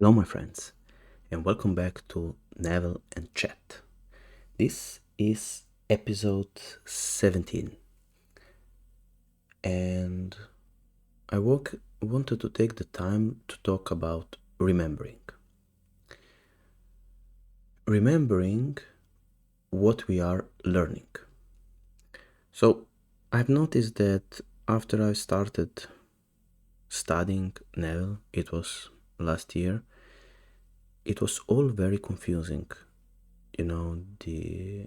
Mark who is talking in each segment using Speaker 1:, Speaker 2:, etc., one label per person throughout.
Speaker 1: Hello, my friends, and welcome back to Neville and Chat. This is episode 17, and wanted to take the time to talk about remembering. Remembering what we are learning. So, I've noticed that after I started studying Neville, it was last year, it was all very confusing. The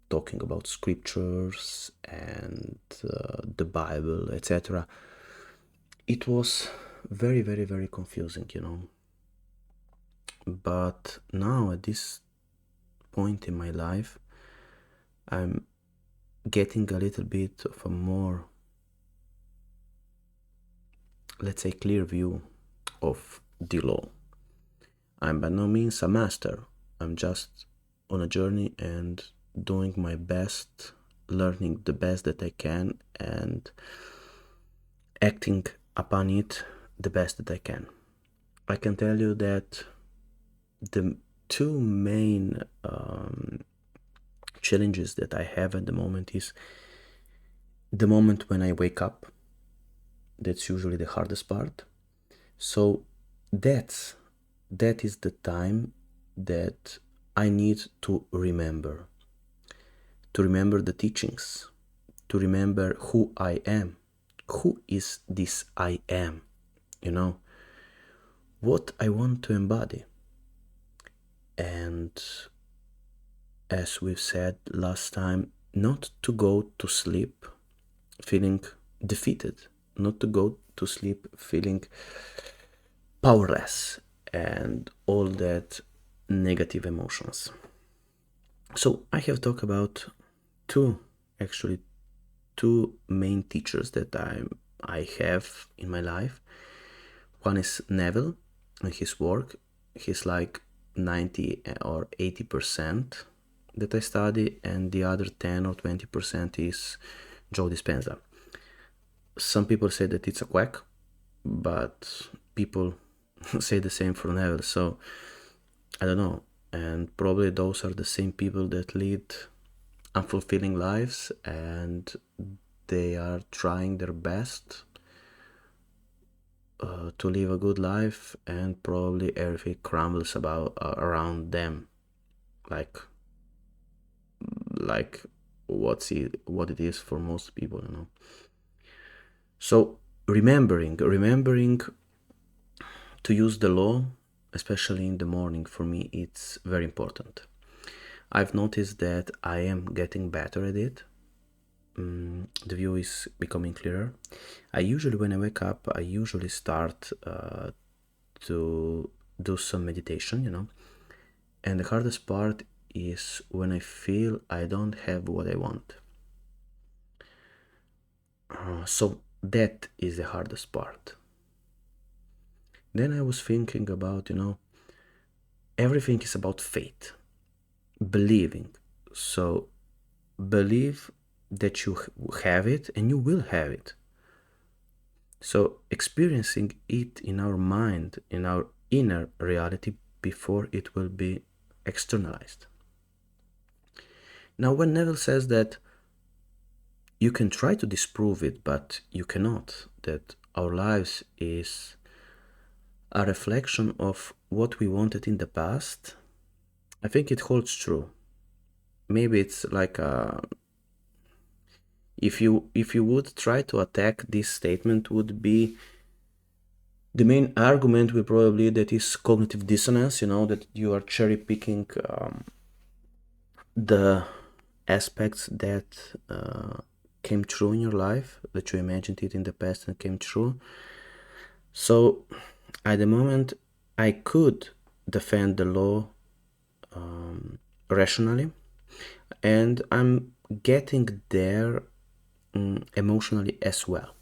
Speaker 1: talking about scriptures and the Bible, etc. It was very, very, very confusing. But now, at this point in my life, I'm getting a little bit of a more, let's say, clear view of the law. I'm by no means a master. I'm just on a journey and doing my best, learning the best that I can, and acting upon it the best that I can. I can tell you that the two main challenges that I have at the moment is the moment when I wake up. That's usually the hardest part. So that is the time that I need to remember the teachings, to remember who I am. Who is this I am? What I want to embody. And as we've said last time, not to go to sleep feeling defeated, not to go to sleep feeling powerless and all that negative emotions. So I have talked about two main teachers that I have in my life. One is Neville and his work. He's like 90 or 80% that I study, and the other 10 or 20% is Joe Dispenza. Some people say that it's a quack, but people say the same for Neville, so I don't know. And probably those are the same people that lead unfulfilling lives, and they are trying their best to live a good life, and probably everything crumbles around them, like what it is for most people. So remembering to use the law, especially in the morning, for me it's very important. I've noticed that I am getting better at it. The view is becoming clearer. When I wake up, I usually start to do some meditation, and the hardest part is when I feel I don't have what I want. So that is the hardest part. Then I was thinking about, everything is about faith, believing. So believe that you have it and you will have it. So experiencing it in our mind, in our inner reality, before it will be externalized. Now, when Neville says that you can try to disprove it, but you cannot, that our lives is a reflection of what we wanted in the past, I think it holds true. Maybe it's like if you would try to attack this statement, would be the main argument will probably that is cognitive dissonance, that you are cherry picking the aspects that came true in your life, that you imagined it in the past and came true. So at the moment I could defend the law rationally, and I'm getting there emotionally as well.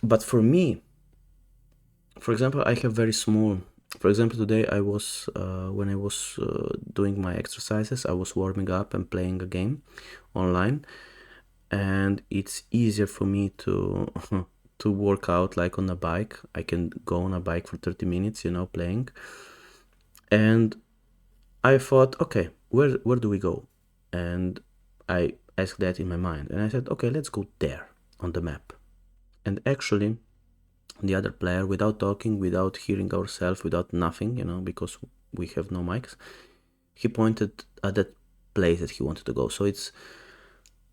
Speaker 1: But for me, for example, I have very small. For example, today I was when I was doing my exercises, I was warming up and playing a game online, and it's easier for me to to work out like on a bike. I can go on a bike for 30 minutes, playing. And I thought, okay, where do we go? And I asked that in my mind, and I said, okay, let's go there on the map. And actually, the other player, without talking, without hearing ourselves, without nothing, because we have no mics, he pointed at that place that he wanted to go. So it's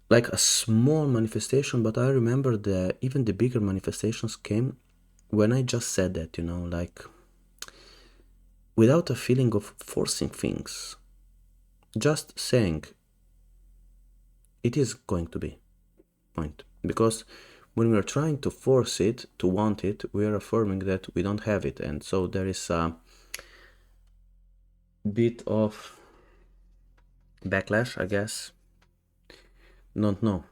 Speaker 1: like a small manifestation, but I remember even the bigger manifestations came when I just said that, like without a feeling of forcing things, just saying it is going to be point. Because when we are trying to force it, to want it, we are affirming that we don't have it. And so there is a bit of backlash, I guess. Don't know.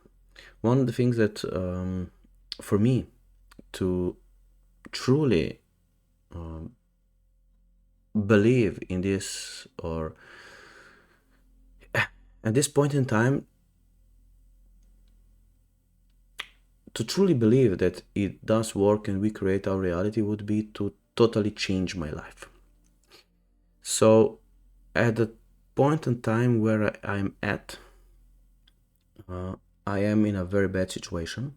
Speaker 1: One of the things that for me to truly believe in this, or at this point in time, to truly believe that it does work and we create our reality, would be to totally change my life. So at the point in time where I'm at, I am in a very bad situation.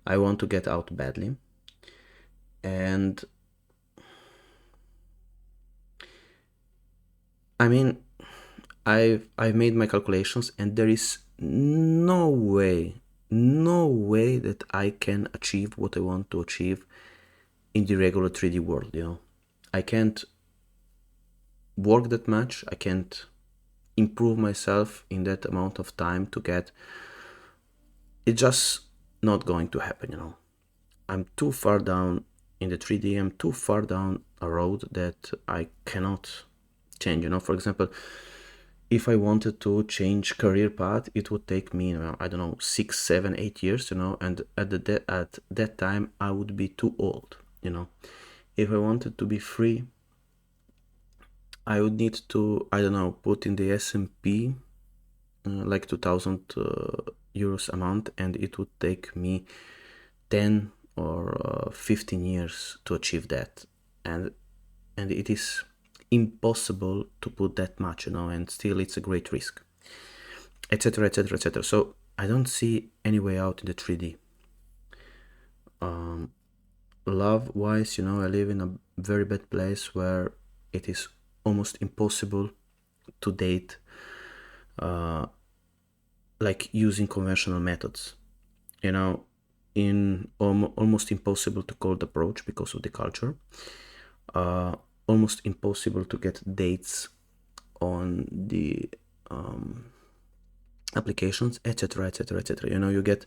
Speaker 1: I want to get out badly. And I mean, I've made my calculations, and there is no way that I can achieve what I want to achieve in the regular 3D world, I can't work that much. I can't improve myself in that amount of time to get. It's just not going to happen, I'm too far down in the 3D. I'm too far down a road that I cannot change, For example, if I wanted to change career path, it would take me, I don't know, 6, 7, 8 years, and at that time I would be too old, If I wanted to be free, I would need to, I don't know, put in the S&P like 2,000 euros a month, and it would take me 10 or 15 years to achieve that, and it is impossible to put that much, and still it's a great risk, etc., etc., etc. So I don't see any way out in the 3D. Love wise, I live in a very bad place where it is almost impossible to date like using conventional methods, in almost impossible to cold approach because of the culture, almost impossible to get dates on the applications, etc., etc., etc. You get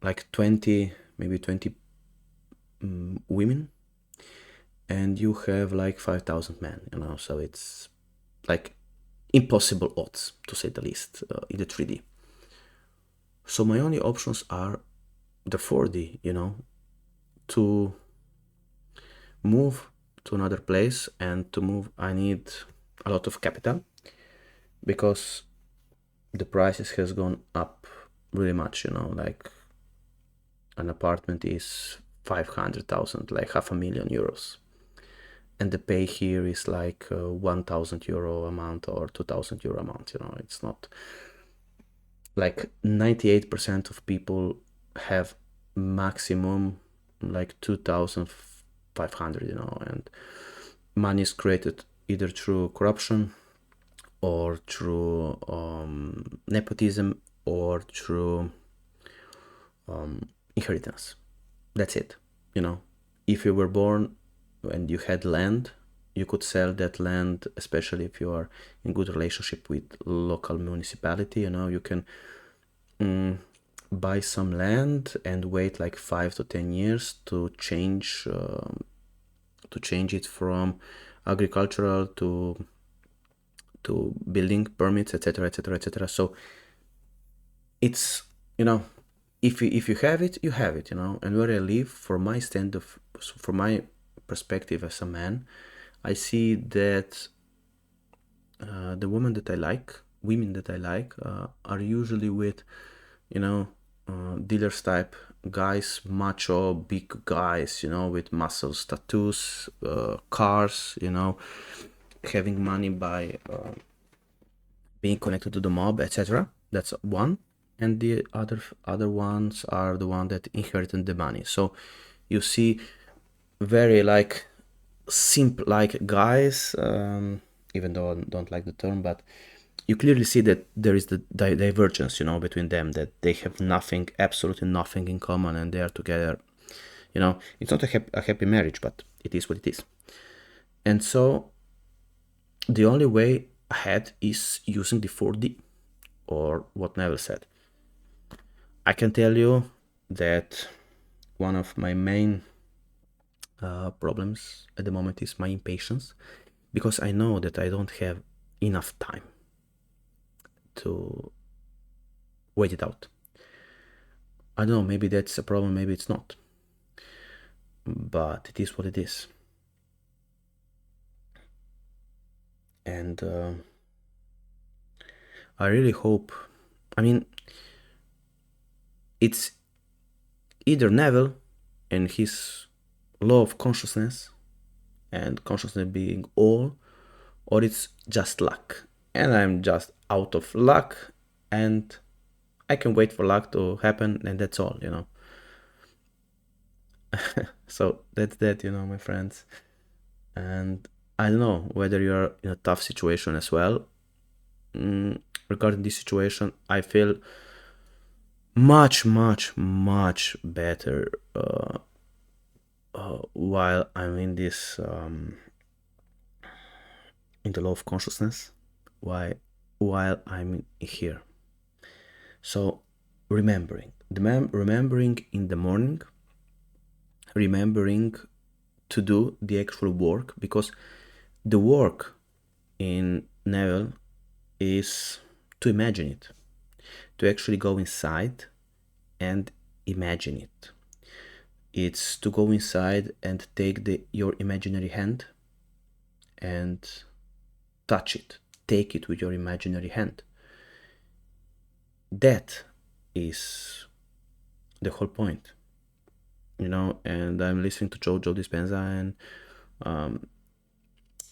Speaker 1: like 20, maybe 20 women, and you have like 5,000 men, so it's like impossible odds, to say the least, in the 3D. So my only options are the 4D, to move to another place. And to move, I need a lot of capital, because the prices has gone up really much, like an apartment is 500,000, like €500,000, and the pay here is like €1,000 a month or €2,000 a month. It's not like 98% of people have maximum like 2,500, and money is created either through corruption or through nepotism or through inheritance. That's it. If you were born and you had land, you could sell that land, especially if you are in good relationship with local municipality. You can buy some land and wait like 5 to 10 years to change it from agricultural to building permits, etc., etc., etc. So it's, if you have it, you have it, and where I live, from my perspective as a man, I see that the women that I like are usually with, dealers type guys, macho, big guys, you know, with muscles, tattoos, cars, you know, having money by being connected to the mob, etc. That's one. And the other ones are the one that inherited the money. So you see very like simple like guys, even though I don't like the term, but you clearly see that there is the divergence, you know, between them, that they have nothing, absolutely nothing in common, and they are together. You know, it's not a happy marriage, but it is what it is. And so the only way ahead is using the 4D, or what Neville said. I can tell you that one of my main problems at the moment is my impatience, because I know that I don't have enough time to wait it out. I don't know, maybe that's a problem, maybe it's not. But it is what it is. And I really hope, I mean, it's either Neville and his law of consciousness, and consciousness being all, or it's just luck. And I'm just out of luck, and I can wait for luck to happen, and that's all, you know. So that's that, you know, my friends. And I don't know whether you're in a tough situation as well. Regarding this situation, I feel much better while I'm in this in the law of consciousness, while I'm here. So remembering in the morning, remembering to do the actual work, because the work in Neville is to imagine it, to actually go inside and imagine it. It's to go inside and take your imaginary hand and touch it, take it with your imaginary hand. That is the whole point, you know. And I'm listening to Joe Dispenza, and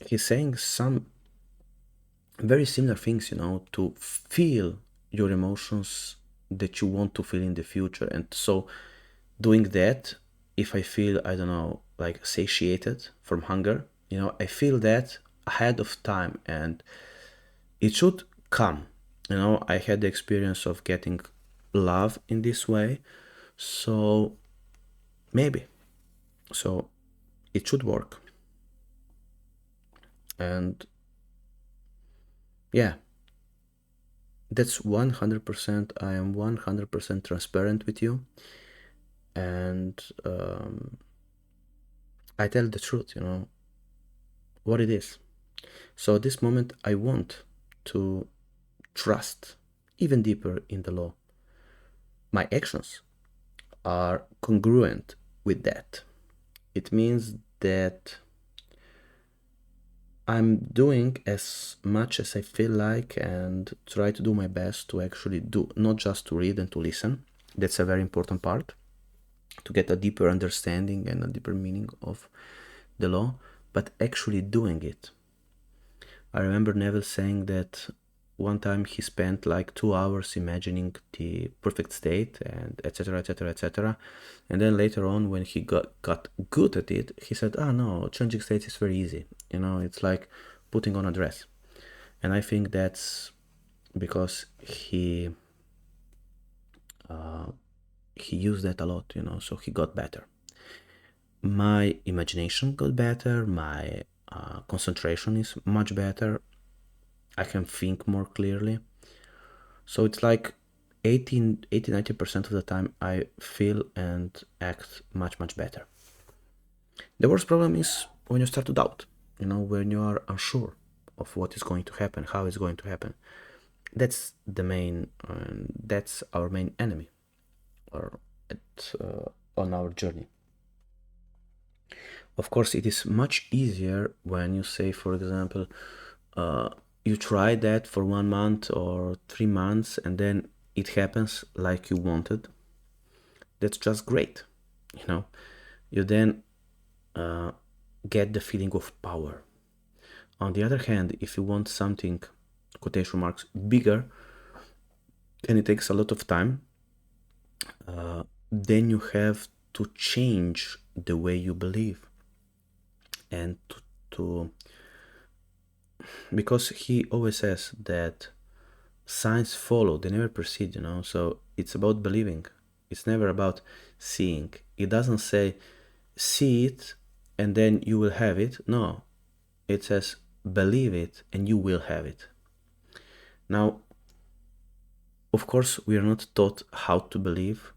Speaker 1: he's saying some very similar things, you know, to feel your emotions that you want to feel in the future. And so doing that, if I feel, I don't know, like satiated from hunger, you know, I feel that ahead of time, and it should come. You know, I had the experience of getting love in this way, so maybe, so it should work. And yeah, that's 100%. I am 100% transparent with you, and I tell the truth, you know, what it is. So at this moment, I want to trust even deeper in the law. My actions are congruent with that. It means that I'm doing as much as I feel like, and try to do my best to actually do, not just to read and to listen. That's a very important part, to get a deeper understanding and a deeper meaning of the law, but actually doing it. I remember Neville saying that one time he spent like 2 hours imagining the perfect state, and etc, etc, etc. And then later on, when he got good at it, he said, no, changing states is very easy. You know, it's like putting on a dress. And I think that's because he used that a lot, you know, so he got better. My imagination got better, my concentration is much better, I can think more clearly. So it's like 80-90% of the time I feel and act much better. The worst problem is when you start to doubt, you know, when you are unsure of what is going to happen, how it's going to happen. That's that's our main enemy, or on our journey. Of course, it is much easier when you say, for example, you try that for 1 month or 3 months, and then it happens like you wanted. that's just great. You then get the feeling of power. On the other hand, if you want something, quotation marks, bigger, and it takes a lot of time, then you have to change the way you believe, and to because he always says that signs follow, they never precede, so it's about believing. It's never about seeing. It doesn't say see it and then you will have it. No, it says believe it and you will have it. Now, of course, we are not taught how to believe,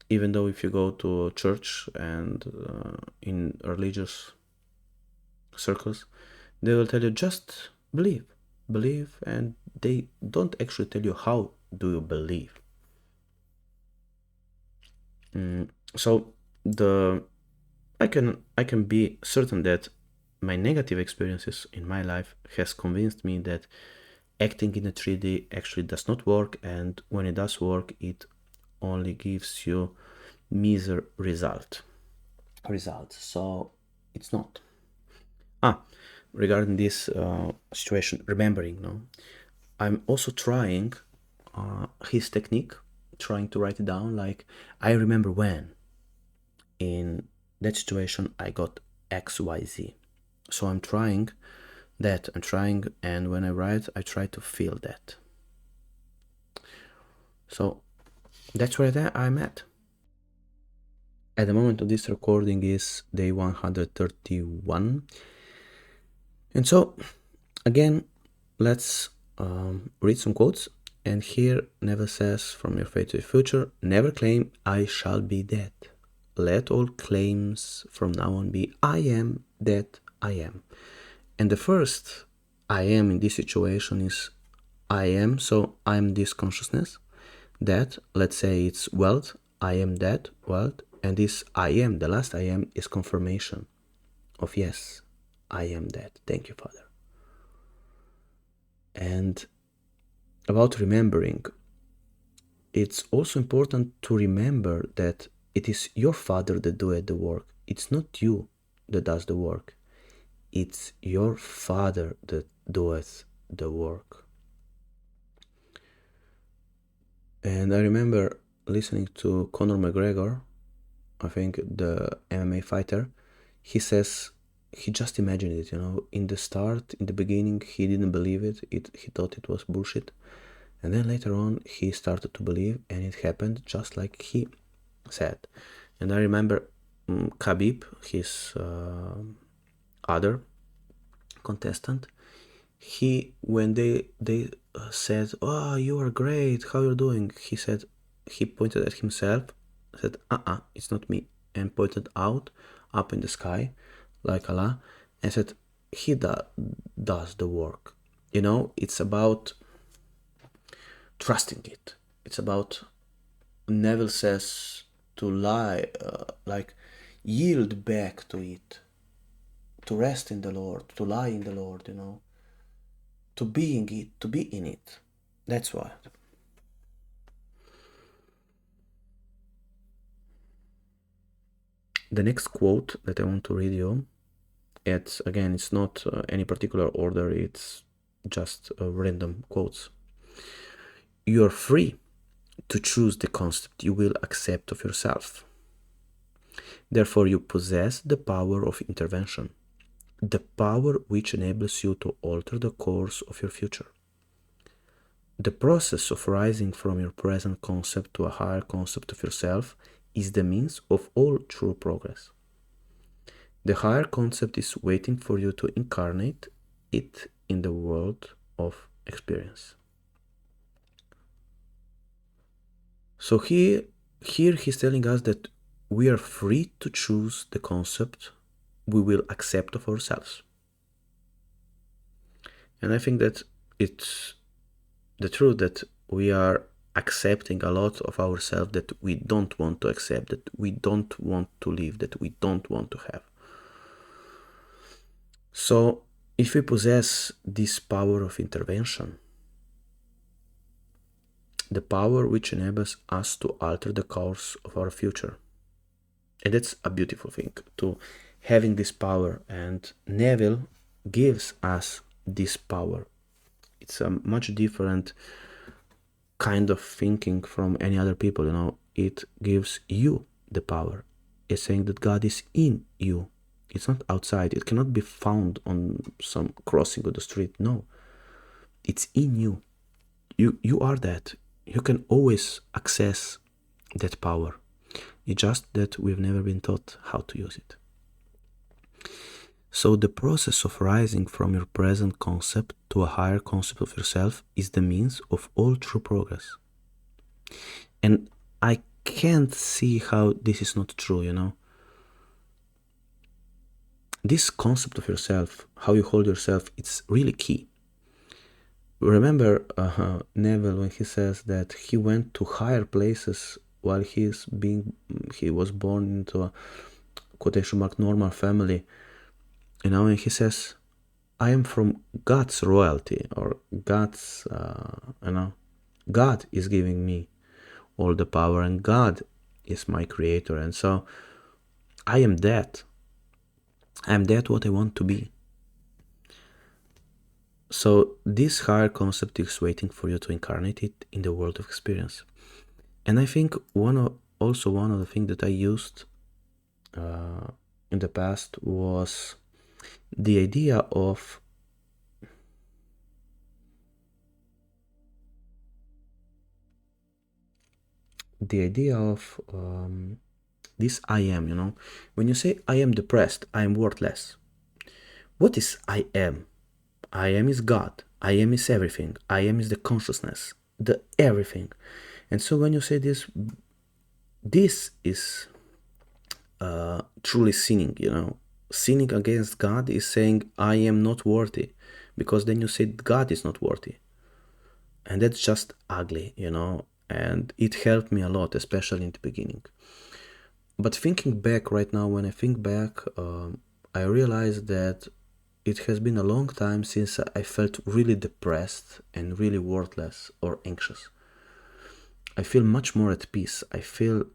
Speaker 1: even though if you go to a church and in religious circles, they will tell you just believe, and they don't actually tell you how do you believe. So I can be certain that my negative experiences in my life has convinced me that acting in a 3D actually does not work, and when it does work, it only gives you meager results. So it's not. Regarding this situation, remembering, I'm also trying his technique, trying to write it down. Like, I remember when in that situation I got XYZ. So I'm trying that, and when I write, I try to feel that. So that's where I'm at. At the moment of this recording is day 131. And so, again, let's read some quotes. And here Neville says, from your fate to the future, never claim I shall be that. Let all claims from now on be I am that I am. And the first I am in this situation is I am, so I'm this consciousness. That, let's say it's wealth, I am that wealth. And this I am, the last I am, is confirmation of yes, I am that. Thank you, Father. And about remembering, it's also important to remember that it is your Father that doeth the work. It's not you that does the work. It's your Father that doeth the work. And I remember listening to Conor McGregor, I think the MMA fighter. He says he just imagined it, in the start, in the beginning, he didn't believe it. He thought it was bullshit. And then later on, he started to believe, and it happened just like he said. And I remember Khabib, his other contestant, when they said, "Oh, you are great, how you're doing?" He said, he pointed at himself, said, it's not me, and pointed out, up in the sky, like Allah, and said, he does the work. It's about trusting it. It's about, Neville says, to lie, like yield back to it, to rest in the Lord, to lie in the Lord, to be in it, to be in it. That's why. The next quote that I want to read you, it's not any particular order, it's just random quotes. You are free to choose the concept you will accept of yourself. Therefore, you possess the power of intervention, the power which enables you to alter the course of your future. The process of rising from your present concept to a higher concept of yourself is the means of all true progress. The higher concept is waiting for you to incarnate it in the world of experience. So here he's telling us that we are free to choose the concept we will accept of ourselves. And I think that it's the truth that we are accepting a lot of ourselves that we don't want to accept, that we don't want to live, that we don't want to have. So if we possess this power of intervention, the power which enables us to alter the course of our future. And that's a beautiful thing, to having this power, and Neville gives us this power. It's a much different kind of thinking from any other people, you know. It gives you the power. It's saying that God is in you. It's not outside. It cannot be found on some crossing of the street. No, it's in you. You are that. You can always access that power. It's just that we've never been taught how to use it. So the process of rising from your present concept to a higher concept of yourself is the means of all true progress. And I can't see how this is not true, you know. This concept of yourself, how you hold yourself, it's really key. Remember Neville when he says that he went to higher places while he was born into a quotation mark normal family, you know, and he says, I am from God's royalty, or God's, you know, God is giving me all the power, and God is my creator, and so I am that. I am that what I want to be. So this higher concept is waiting for you to incarnate it in the world of experience. And I think one of the things that I used in the past was the idea of this I am, you know. When you say I am depressed, I am worthless. What is I am? I am is God. I am is everything. I am is the consciousness, the everything. And so when you say this is truly sinning, you know. Sinning against God is saying I am not worthy, because then you say God is not worthy. And that's just ugly, you know. And it helped me a lot, especially in the beginning. But thinking back right now, when I think back, I realized that it has been a long time since I felt really depressed and really worthless or anxious. I feel much more at peace. I feel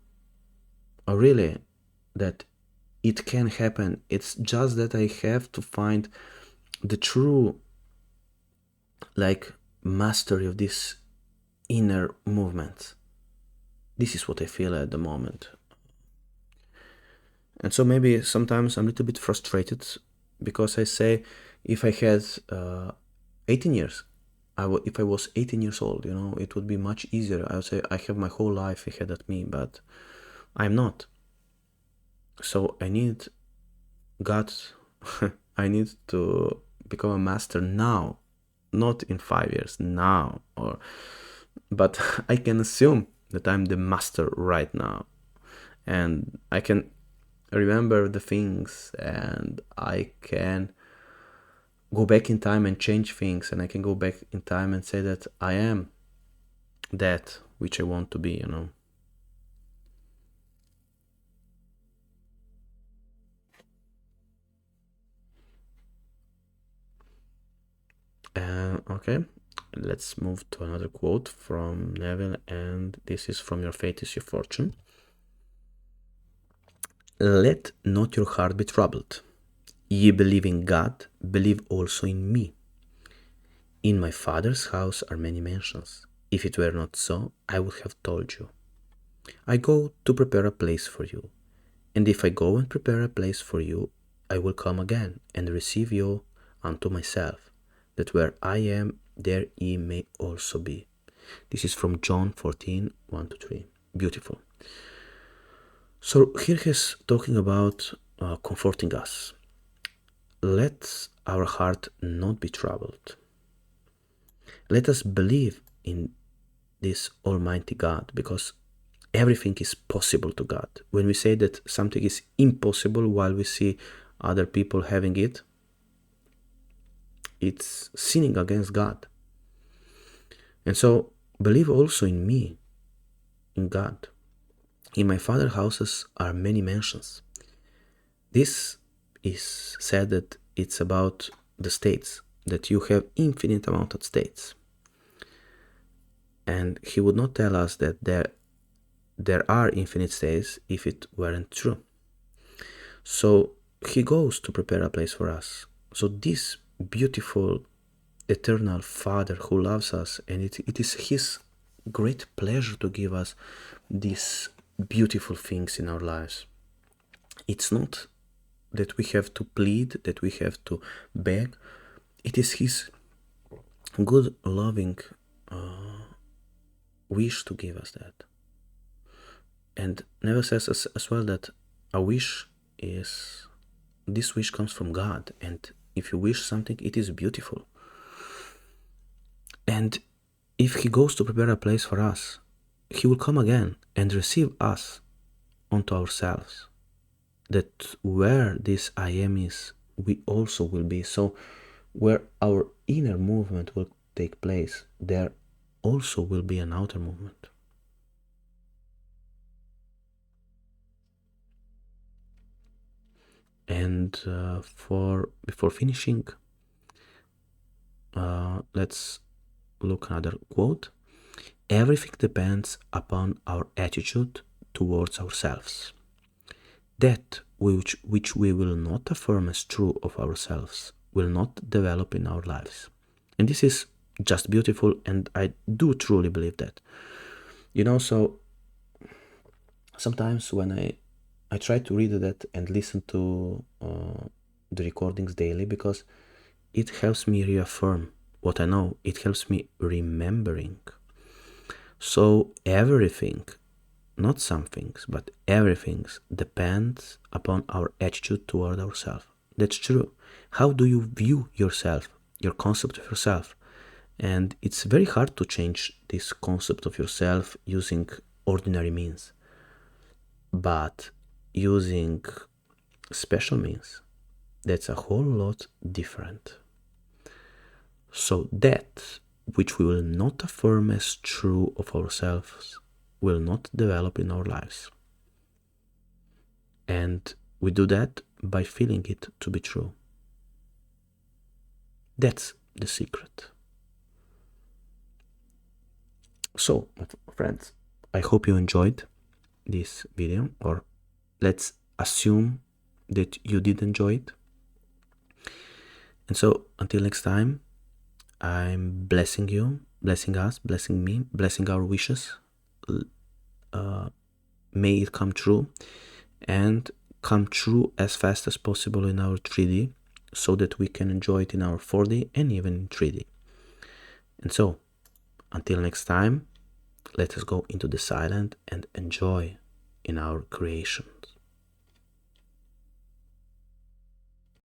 Speaker 1: really that it can happen. It's just that I have to find the true, like, mastery of this inner movement. This is what I feel at the moment. And so maybe sometimes I'm a little bit frustrated, because I say, if I had 18 years, if I was 18 years old, you know, it would be much easier. I would say I have my whole life ahead of me, but I'm not. So I need God, I need to become a master now, not in 5 years, now. But I can assume that I'm the master right now, and I can remember the things, and I can go back in time and change things, and I can go back in time and say that I am that which I want to be, you know. Okay, let's move to another quote from Neville, and this is from Your Fate is Your Fortune. Let not your heart be troubled. Ye believe in God, believe also in me. In my Father's house are many mansions. If it were not so, I would have told you. I go to prepare a place for you. And if I go and prepare a place for you, I will come again and receive you unto myself, that where I am, there ye may also be. This is from John 14, 1-3. Beautiful. So here he's talking about comforting us. Let our heart not be troubled. Let us believe in this Almighty God, because everything is possible to God. When we say that something is impossible while we see other people having it, it's sinning against God. And so believe also in me, in God. In my Father's houses are many mansions. This is said that it's about the states, that you have infinite amount of states. And he would not tell us that there are infinite states if it weren't true. So he goes to prepare a place for us. So this beautiful eternal Father who loves us, and it is his great pleasure to give us these beautiful things in our lives. It's not that we have to plead, that we have to beg. It is his good, loving wish to give us that. And Neville says as well that this wish comes from God, and if you wish something, it is beautiful. And if he goes to prepare a place for us, he will come again and receive us onto ourselves. That where this I am is, we also will be. So where our inner movement will take place, there also will be an outer movement. And before finishing, let's look another quote. Everything depends upon our attitude towards ourselves. That which we will not affirm as true of ourselves will not develop in our lives. And this is just beautiful, and I do truly believe that. So sometimes when I try to read that and listen to the recordings daily, because it helps me reaffirm what I know. It helps me remembering. So everything, not some things, but everything depends upon our attitude toward ourselves. That's true. How do you view yourself, your concept of yourself? And it's very hard to change this concept of yourself using ordinary means. But using special means, that's a whole lot different. So that which we will not affirm as true of ourselves will not develop in our lives. And we do that by feeling it to be true. That's the secret. So, friends, I hope you enjoyed this video, or let's assume that you did enjoy it. And so, until next time, I'm blessing you, blessing us, blessing me, blessing our wishes. May it come true, and come true as fast as possible in our 3D, so that we can enjoy it in our 4D and even in 3D. And so, until next time, let us go into the silent and enjoy in our creations.